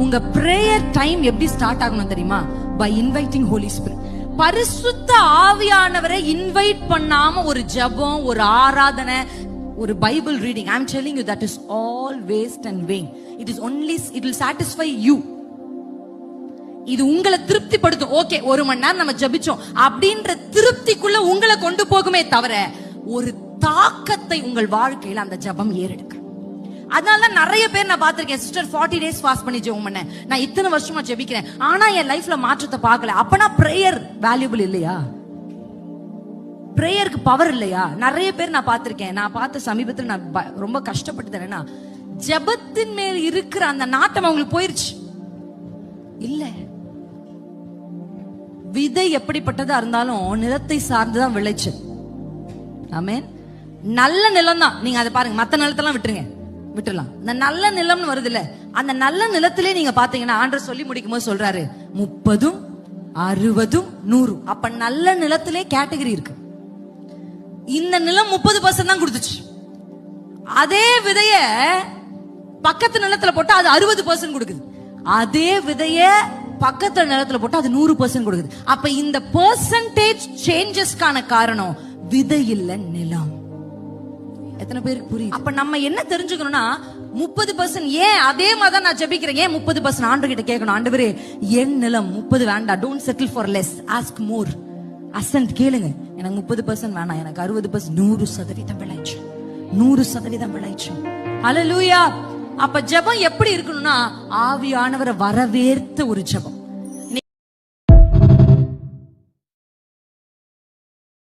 உங்க prayer time எப்படி start ஆகணும் தெரியுமா? By inviting Holy Spirit. பரிசுத்த ஆவியானவரை இன்வைட் பண்ணாம ஒரு ஜெபம், ஒரு ஆராதனை, ஒரு Bible reading, I am telling you that is all waste and vain. It is only, it will satisfy you. இது உங்களை திருப்திப்படுத்தும். ஓகே, 1 மணி நேரம் நம்ம ஜெபிச்சோம் அப்படின்ற திருப்திக்குள்ள உங்களை கொண்டு போகுமே தவிர ஒரு தாக்கத்தை உங்கள் வாழ்க்கையில அந்த ஜெபம் ஏறெடுக்க. அதனாலதான் நிறைய பேர் நான் பார்த்திருக்கேன், சிஸ்டர் 40 days ஃபாஸ்ட் பண்ணி ஜெபம் பண்ணேன், நான் இத்தனை வருஷமா ஜெபிக்கிறேன், ஆனா என் லைஃப்ல மாற்றத்தை பார்க்கல. அப்பனா பிரேயர் வேல்யூபிள் இல்லையா? பிரேயருக்கு பவர் இல்லையா? நிறைய பேர் நான் பார்த்திருக்கேன். நான் பார்த்த சமீபத்தில் நான் ரொம்ப கஷ்டப்பட்டு ஜெபத்தின் மேல் இருக்கிற அந்த நாட்டம் அவங்களுக்கு போயிருச்சு. இல்ல, விதை எப்படிப்பட்டதா இருந்தாலும் நிலத்தை சார்ந்துதான் விளைச்சல். ஆமென். நல்ல நிலம் தான். நீங்க அதை பாருங்க, மத்த நிலத்தெல்லாம் விட்டுறலாம். இந்த நல்ல நிலம்னு வருது இல்ல, அந்த நல்ல நிலத்திலே நீங்க பாத்தீங்கன்னா ஆண்டவர் சொல்லி முடிக்கும் போது சொல்றாரு 30, 60, 100. அப்ப நல்ல நிலத்திலே கேட்டகரி இருக்கு. இந்த நிலம் 30% தான் கொடுத்துச்சு. அதே விதைய பக்கத்து நிலத்துல போட்டா அது 60% கொடுக்குது. அதே விதைய பக்கத்து நிலத்துல போட்டா அது 100% கொடுக்குது. அப்ப இந்த பெர்சன்டேஜ் சேஞ்சஸ்க்கான காரணம் விதை இல்ல, நிலம். எத்தனை பேருக்கு புரியுது? அப்ப நம்ம என்ன தெரிஞ்சுக்கணும்னா 30%. ஏன் அதே மாதிரி நான் ஜெபிக்கிறேன், ஏன் 30%? ஆண்டவர் கிட்ட கேட்கணும், ஆண்டவரே என் நிலம் 30 வேண்டாம், don't settle for less, ask more. அசன்ட் கேளுங்க, எனக்கு 30% வேணாம், எனக்கு 60%, 100% விளைச்சல், 100% விளைச்சல். ஹல்லேலூயா. அப்ப ஜெபம் எப்படி இருக்கணும்னா ஆவியானவரை வரவேற்ற ஒரு ஜெபம்.